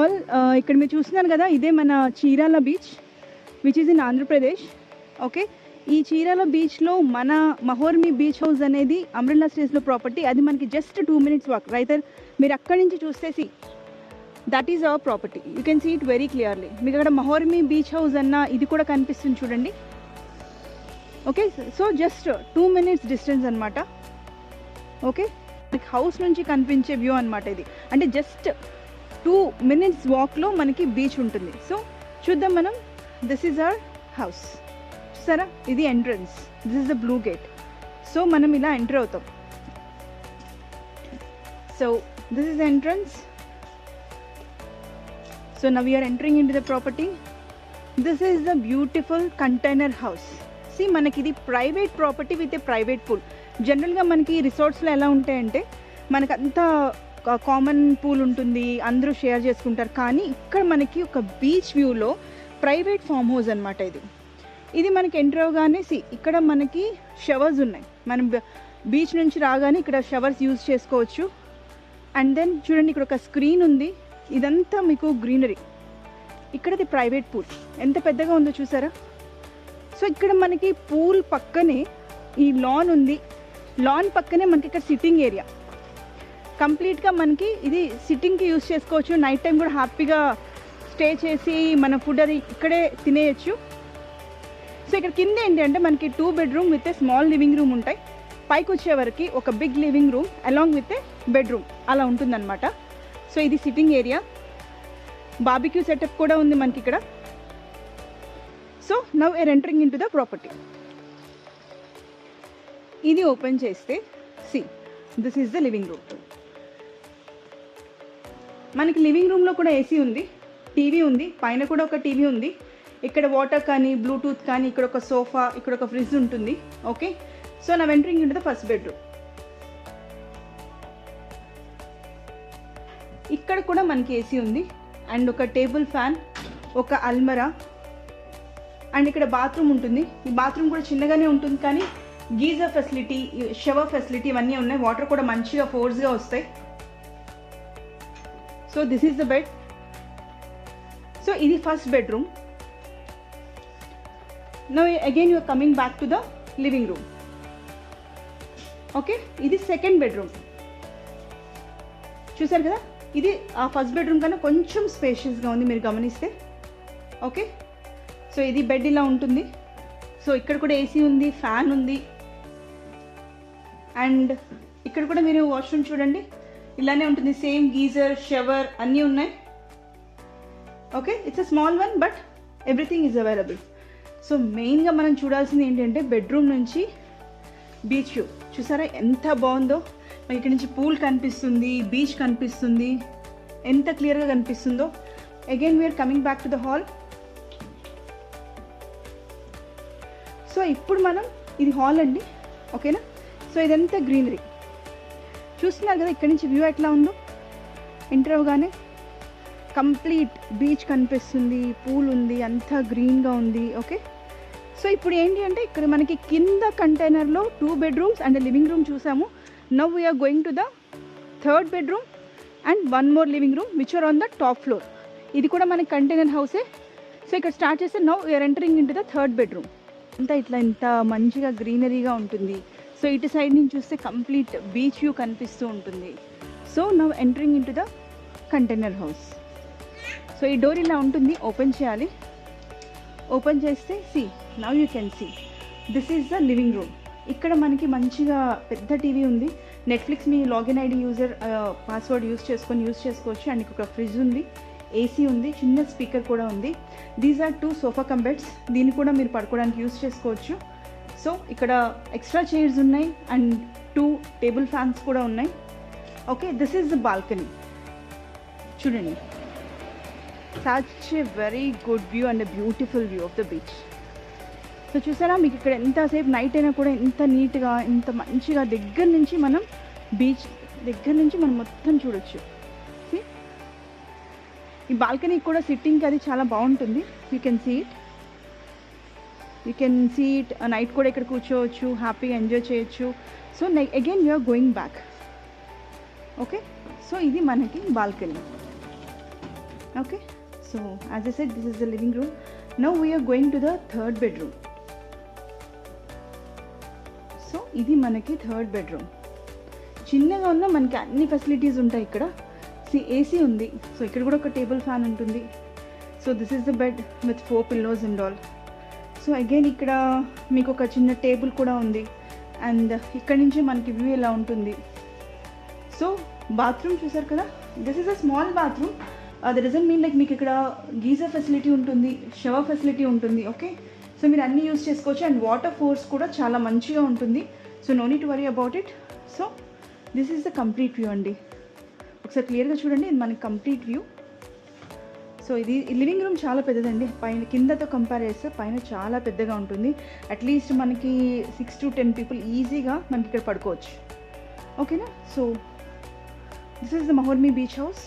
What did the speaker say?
All ఇక్కడ మీరు చూస్తున్నారు కదా, ఇదే మన Chirala beach which is in Andhra Pradesh. Okay, ఈ చీరాల బీచ్లో మన మహోర్మి బీచ్ హౌస్ అనేది అంబ్రెల్లా స్టేజ్లో ప్రాపర్టీ. అది మనకి జస్ట్ 2 minutes వాక్. రైతర్ మీరు అక్కడి నుంచి చూస్తే that is our property. You can see it very clearly. మీకు అక్కడ మహోర్మి బీచ్ హౌస్ అన్న ఇది కూడా కనిపిస్తుంది చూడండి. Okay, so just 2 minutes distance అనమాట. ఓకే, హౌస్ నుంచి కనిపించే వ్యూ అనమాట ఇది. అంటే జస్ట్ 2 minutes వాక్లో మనకి బీచ్ ఉంటుంది. సో చూద్దాం మనం. This is our house. చూసారా, ఇది entrance. This is the blue gate. So మనం ఇలా ఎంటర్ అవుతాం. So this is entrance. So now we are entering into the property. This is the beautiful container house. See, మనకి ఇది private property with a private pool. జనరల్గా మనకి రిసార్ట్స్లో ఎలా ఉంటాయంటే మనకు అంతా కామన్ పూల్ ఉంటుంది, అందరూ షేర్ చేసుకుంటారు. కానీ ఇక్కడ మనకి ఒక బీచ్ వ్యూలో ప్రైవేట్ ఫామ్ హౌస్ అనమాట ఇది. ఇది మనకి ఎంటర్ అవగానే ఇక్కడ మనకి షవర్స్ ఉన్నాయి. మనం బీచ్ నుంచి రాగానే ఇక్కడ షవర్స్ యూజ్ చేసుకోవచ్చు. అండ్ దెన్ చూడండి, ఇక్కడ ఒక స్క్రీన్ ఉంది. ఇదంతా మీకు గ్రీనరీ. ఇక్కడది private pool. ఎంత పెద్దగా ఉందో చూసారా. సో ఇక్కడ మనకి పూల్ పక్కనే ఈ లాన్ ఉంది. లాన్ పక్కనే మనకి ఇక్కడ సిట్టింగ్ ఏరియా. కంప్లీట్గా మనకి ఇది సిట్టింగ్కి యూజ్ చేసుకోవచ్చు. నైట్ టైం కూడా హ్యాపీగా స్టే చేసి మన ఫుడ్ అది ఇక్కడే తినేయచ్చు. సో ఇక్కడ కింద ఏంటి అంటే మనకి 2 bedroom with a small living room ఉంటాయి. పైకి వచ్చేవరకు ఒక big living room along with a bedroom అలా ఉంటుందన్నమాట. సో ఇది సిట్టింగ్ ఏరియా. బార్బిక్యూ సెటప్ కూడా ఉంది మనకి ఇక్కడ. So now we're entering into the property. ఇది ఓపెన్ చేస్తే this is the living room. మనకి లివింగ్ రూమ్లో కూడా ఏసీ ఉంది, టీవీ ఉంది, పైన కూడా ఒక టీవీ ఉంది. ఇక్కడ వాటర్ కానీ బ్లూటూత్ కానీ, ఇక్కడ ఒక సోఫా, ఇక్కడ ఒక ఫ్రిడ్జ్ ఉంటుంది. Okay, so now entering into the first bedroom. ఇక్కడ కూడా మనకి ఏసీ ఉంది అండ్ ఒక టేబుల్ ఫ్యాన్, ఒక అల్మరా అండ్ ఇక్కడ బాత్రూమ్ ఉంటుంది. ఈ బాత్రూమ్ కూడా చిన్నగానే ఉంటుంది కానీ గీజర్ ఫెసిలిటీ, షవర్ ఫెసిలిటీ ఇవన్నీ ఉన్నాయి. వాటర్ కూడా మంచిగా ఫోర్స్గా వస్తాయి. So this is the bed. So ఇది first bedroom. Now again you are coming back to the living room. Okay, ఇది సెకండ్ బెడ్రూమ్. చూసారు కదా, ఇది ఆ ఫస్ట్ బెడ్రూమ్ కన్నా కొంచెం స్పేషియస్గా ఉంది మీరు గమనిస్తే. ఓకే, సో ఇది బెడ్ ఇలా ఉంటుంది. సో ఇక్కడ కూడా ఏసీ ఉంది, ఫ్యాన్ ఉంది అండ్ ఇక్కడ కూడా మీరు వాష్రూమ్ చూడండి ఇలానే ఉంటుంది. సేమ్ గీజర్, షవర్ అన్నీ ఉన్నాయి. Okay, it's a small one but everything is available. So మెయిన్గా మనం చూడాల్సింది ఏంటంటే బెడ్రూమ్ నుంచి బీచ్ వ్యూ. చూసారా ఎంత బాగుందో. ఇక్కడ నుంచి పూల్ కనిపిస్తుంది, బీచ్ కనిపిస్తుంది, ఎంత క్లియర్గా కనిపిస్తుందో. Again we're coming back to the hall. So ఇప్పుడు మనం ఇది హాల్ అండి. ఓకేనా, సో ఇదంతా గ్రీనరీ చూస్తున్నారు కదా. ఇక్కడ నుంచి వ్యూ ఎట్లా ఉందో. ఎంటర్ అవగానే కంప్లీట్ బీచ్ కనిపిస్తుంది, పూల్ ఉంది, అంతా గ్రీన్గా ఉంది. ఓకే, సో ఇప్పుడు ఏంటి అంటే ఇక్కడ మనకి కింద కంటైనర్లో 2 bedrooms అండ్ లివింగ్ రూమ్ చూసాము. Now we are going to the third bedroom and one more living room which are on the top floor. ఇది కూడా మనకి కంటైనర్ హౌసే. సో ఇక్కడ స్టార్ట్ చేస్తే now we're entering into the third bedroom. అంతా ఇట్లా ఇంత మంచిగా గ్రీనరీగా ఉంటుంది. సో ఇటు సైడ్ నుంచి చూస్తే కంప్లీట్ బీచ్ వ్యూ కనిపిస్తూ ఉంటుంది. So now entering into the container house. So ఈ డోర్ ఇలా ఉంటుంది, ఓపెన్ చేయాలి. ఓపెన్ చేస్తే now you can see this is the living room. ఇక్కడ మనకి మంచిగా పెద్ద టీవీ ఉంది. నెట్ఫ్లిక్స్ మీ login ID user password use చేసుకోవచ్చు. అండ్ ఒక ఫ్రిడ్జ్ ఉంది, ఏసీ ఉంది, చిన్న స్పీకర్ కూడా ఉంది. These are 2 sofa cum beds. దీన్ని కూడా మీరు పడుకోవడానికి యూజ్ చేసుకోవచ్చు. సో ఇక్కడ ఎక్స్ట్రా చైర్స్ ఉన్నాయి అండ్ 2 టేబుల్ ఫ్యాన్స్ కూడా ఉన్నాయి. Okay, this is the balcony. చూడండి, such a very good view and a beautiful view of the beach. So చూసారా, మీకు ఇక్కడ ఎంతసేపు నైట్ అయినా కూడా ఎంత నీట్గా, ఎంత మంచిగా దగ్గర నుంచి మనం బీచ్ దగ్గర నుంచి మనం మొత్తం చూడొచ్చు. ఈ బాల్కనీ కూడా సిట్టింగ్కి అది చాలా బాగుంటుంది. You can see it night కూడా ఇక్కడ కూర్చోవచ్చు, హ్యాపీగా ఎంజాయ్ చేయొచ్చు. So again you're going back. Okay, so ఇది మనకి balcony. Okay, so as I said, this is the living room. Now we are going to the third bedroom. So ఇది మనకి third bedroom. చిన్నగా ఉన్న మనకి అన్ని ఫెసిలిటీస్ ఉంటాయి ఇక్కడ. ఏసీ ఉంది, సో ఇక్కడ కూడా ఒక టేబుల్ ఫ్యాన్ ఉంటుంది. So this is the bed with 4 pillows and all. So again ఇక్కడ మీకు ఒక చిన్న టేబుల్ కూడా ఉంది. అండ్ ఇక్కడ నుంచి మనకి వ్యూ ఎలా ఉంటుంది. సో బాత్రూమ్ చూసారు కదా, this is a small bathroom. That doesn't mean like మీకు ఇక్కడ గీజర్ ఫెసిలిటీ ఉంటుంది, షవర్ ఫెసిలిటీ ఉంటుంది. ఓకే, సో మీరు అన్నీ యూజ్ చేసుకోవచ్చు. అండ్ వాటర్ ఫోర్స్ కూడా చాలా మంచిగా ఉంటుంది. So no need to worry about it. So this is the complete view అండి. ఒకసారి క్లియర్గా చూడండి, ఇది మనకి కంప్లీట్ వ్యూ. సో ఇది లివింగ్ రూమ్ చాలా పెద్దదండి. పైన కిందతో కంపేర్ చేస్తే పైన చాలా పెద్దగా ఉంటుంది. అట్లీస్ట్ మనకి 6 to 10 పీపుల్ ఈజీగా మనకి ఇక్కడ పడుకోవచ్చు. ఓకేనా. So this is the Mahormi beach house.